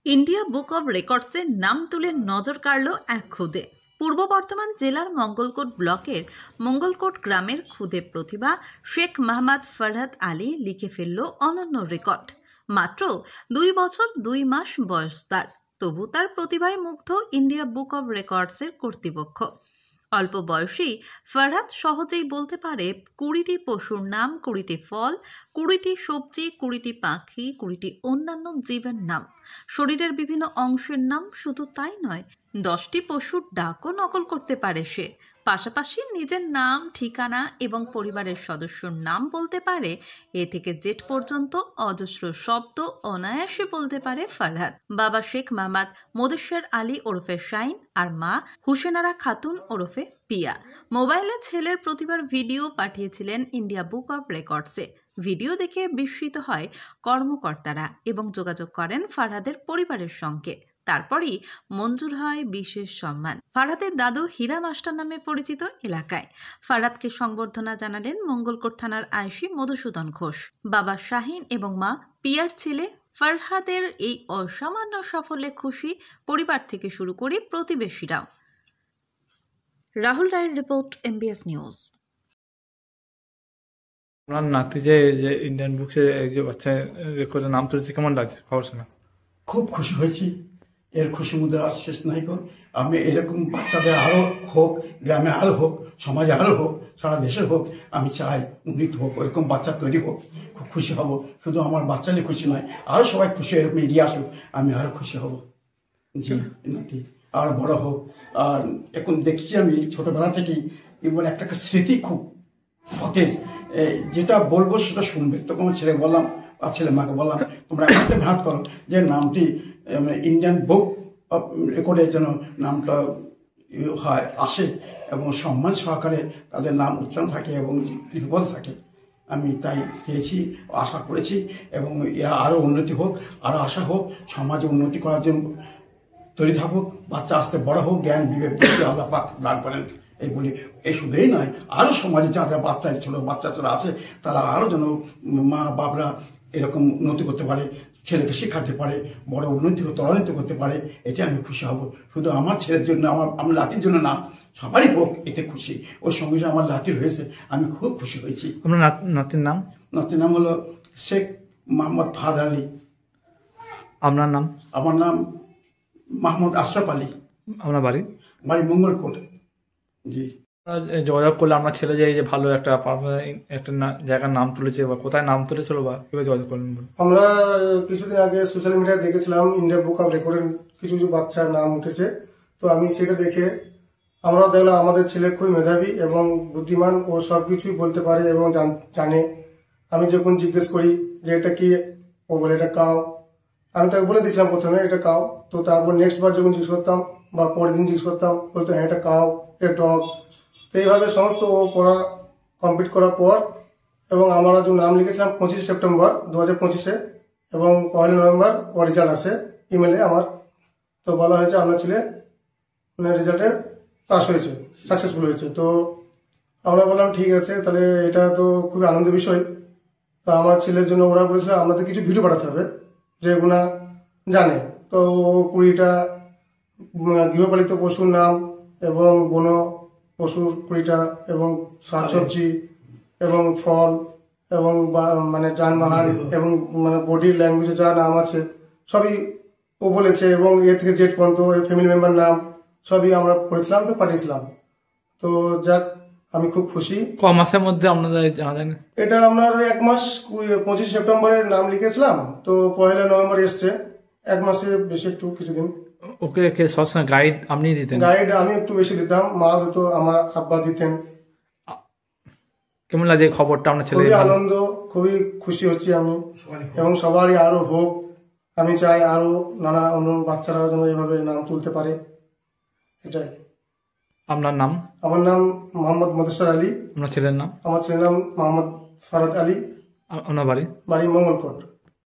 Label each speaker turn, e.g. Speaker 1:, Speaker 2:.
Speaker 1: India book of রেকর্ডসের নাম তুলে নজর কাড়ল এক খুদে। পূর্ব বর্ধমান জেলার মঙ্গলকোট ব্লকের মঙ্গলকোট গ্রামের খুদে প্রতিভা শেখ মোহাম্মদ ফরহাদ আলী লিখে ফেলল অনন্য রেকর্ড। মাত্র 2 বছর 2 মাস বয়স তার, তবু তার প্রতিভায় মুগ্ধ ইন্ডিয়া বুক অব রেকর্ডসের কর্তৃপক্ষ। অল্প বয়সেই ফরহাদ সহজেই বলতে পারে 20টি পশুর নাম, 20টি ফল, 20টি সবজি, 20টি পাখি, 20টি অন্যান্য জীবের নাম, শরীরের বিভিন্ন অংশের নাম। শুধু তাই নয়, 10টি পশুর ডাকও নকল করতে পারে সে। পাশাপাশি নিজের নাম, ঠিকানা এবং পরিবারের সদস্যর নাম বলতে পারে। এ থেকে জেড পর্যন্ত অজস্র শব্দ অনায়াসে বলতে পারে ফরহাদ। বাবা শেখ মোহাম্মদ মোদেশ্বর আলী ওরফে শাইন আর মা হুসেনারা খাতুন ওরফে পিয়া মোবাইলে ছেলের প্রতিভার ভিডিও পাঠিয়েছিলেন ইন্ডিয়া বুক অব রেকর্ডসে। ভিডিও দেখে বিস্মিত হয় কর্মকর্তারা এবং যোগাযোগ করেন ফরহাদের পরিবারের সঙ্গে। তারপরই মঞ্জুর হয় বিশেষ সম্মান। ফরহাদের দাদু হীরা মাস্টার নামে পরিচিত এলাকায় ফরহাদকে সংবর্ধনা জানালেন মঙ্গলকোট থানার আইসি মধুসূদন ঘোষ। বাবা শাহিন এবং মা পিয়ার ছেলে ফরহাদের এই অসামান্য সাফল্যে খুশি পরিবার থেকে শুরু করে প্রতিবেশীরাও। রাহুল রায়ের রিপোর্ট, MBS নিউজ।
Speaker 2: আপনার নাতি যে ইন্ডিয়ান বুকসে যে বাচ্চা রেকর্ডের নাম তুলেছে, কেমন লাগছে খবর শোনা?
Speaker 3: খুব খুশি হয়েছি। এর খুশি মধ্যে আর শেষ নাই কর। আমি এরকম বাচ্চাদের আরো হোক, গ্রামে আরো হোক, সমাজে আরো হোক, সারা দেশে হোক। আমি চাই উন্নীত হোক, এরকম বাচ্চা তৈরি হোক। খুব খুশি হব। শুধু আমার বাচ্চারই খুশি নয়, আরো সবাই খুশি, এরকম এগিয়ে আসুক, আমি আরো খুশি হব। জি, নাতি আরো বড় হোক। আর এখন দেখছি আমি ছোটবেলা থেকেই এবার একটা স্মৃতি খুব সতেজ। যেটা বলবো সেটা শুনবে। তখন ছেলে বললাম, আর ছেলে মাকে বললাম, তোমরা একটা মেহনত করো যে নামটি ইন্ডিয়ান বুক অফ রেকর্ডে যেন নামটা হয়, আসে এবং সম্মান সহকারে তাদের নাম উচ্চারণ থাকে এবং লিপিবদ্ধ থাকে। আমি তাই চেয়েছি, আশা করেছি এবং আরো উন্নতি হোক, আরো আশা হোক, সমাজে উন্নতি করার জন্য তৈরি থাকুক। বাচ্চা আস্তে বড় হোক, জ্ঞান বিবেক আল্লাহ পাক দান করেন এই বলি। এই শুধুই নয়, আরো সমাজে যারা বাচ্চা ছোট বাচ্চা যারা আছে তারা আরো যেন মা বাপরা এরকম উন্নতি করতে পারে, ছেলেকে শেখাতে পারে, বড় উন্নতি ত্বরান্বিত করতে পারে। এতে আমি খুশি হব। শুধু আমার ছেলের জন্য, আমার লাতির জন্য না, সবারই হোক এতে খুশি। ওর সঙ্গে যে আমার লাতির হয়েছে, আমি খুব খুশি হয়েছি।
Speaker 2: আপনার নাতির নাম?
Speaker 3: নাতির নাম হলো শেখ মোহাম্মদ ফরহাদ আলী।
Speaker 2: আপনার নাম?
Speaker 3: আমার নাম মোহাম্মদ আশরাফ আলী।
Speaker 2: আপনার বাড়ি?
Speaker 3: বাড়ি মঙ্গলকোট। জি।
Speaker 2: যোগাযোগ করলে আপনার ছেলে যে ভালো একটা জায়গার নাম তুলেছে, বা কোথায় নাম তুলেছিল, বা কিভাবে যোগাযোগ করলেন?
Speaker 4: আমরা কিছুদিন আগে সোশ্যাল মিডিয়ায় দেখেছিলাম ইন্ডিয়া বুক অফ রেকর্ডের কিছু কিছু বাচ্চার নাম উঠেছে। তো আমি সেটা দেখে আমরাও দেখলাম আমাদের ছেলে খুবই মেধাবী এবং বুদ্ধিমান, ও সবকিছুই বলতে পারে এবং জানে। আমি যখন জিজ্ঞেস করি যে এটা কি, ও বলে এটা কাউ। আমি তাকে বলে দিয়েছিলাম প্রথমে এটা কাউ। তো তারপর নেক্সট বার যখন জিজ্ঞেস করতাম বা পরের দিন জিজ্ঞেস করতাম, বলতো হ্যাঁ এটা কাউ, এটা ডগ। তো এইভাবে সমস্ত ও পড়া কমপ্লিট করার পর এবং আমরা যে নাম লিখেছিলাম 25 সেপ্টেম্বর 2025-এ এবং 1 নভেম্বর ও রেজাল্ট আসে ইমেলে আমার। তো বলা হয়েছে আপনার ছেলে রেজাল্টে পাস হয়েছে, সাকসেসফুল হয়েছে। তো আমরা বললাম ঠিক আছে, তাহলে এটা তো খুবই আনন্দের বিষয়। তো আমার ছেলের জন্য ওরা বলেছিল আমাদের কিছু ভিডিও পাঠাতে হবে যেগুলা জানে। তো 20টা গৃহপালিত পশুর নাম এবং বন পশুর 20টা এবং শাকসবজি এবং ফল এবং মানে যানবাহন এবং মানে বডির ল্যাঙ্গুয়েজে যা নাম আছে সবই ও বলেছে এবং এ থেকে জেড পর্যন্ত ফ্যামিলি মেম্বার নাম সবই আমরা পড়েছিলাম, তো পাঠিয়েছিলাম। তো যাক, আমি খুব খুশি।
Speaker 2: ক মাসের মধ্যে আপনাদের জানা যায়?
Speaker 4: এটা আপনার 1 মাস, 25 সেপ্টেম্বরের নাম লিখেছিলাম, তো 1 নভেম্বর এসছে। 1 মাসের বেশি একটু কিছুদিন।
Speaker 2: ওকে সবসময় গাইড আপনি দিতেন?
Speaker 4: গাইড আমি একটু বেশি দিতাম, মা দিত, আমার আব্বা দিতেন।
Speaker 2: কেমন লাগে খবরটা আপনার ছেলে?
Speaker 4: খুবই আনন্দ, খুবই খুশি হচ্ছি আমি এবং সবারই আরো হোক। আমি চাই আরো নানা অন্য বাচ্চারা যেন এইভাবে নাম তুলতে পারে, এটাই।
Speaker 2: আপনার নাম?
Speaker 4: আমার নাম মোহাম্মদ মোদেশ্বর আলী।
Speaker 2: আপনার ছেলের নাম?
Speaker 4: আমার ছেলের নাম মোহাম্মদ ফরহাদ আলী।
Speaker 2: আপনার বাড়ি?
Speaker 4: বাড়ি মঙ্গলকোট।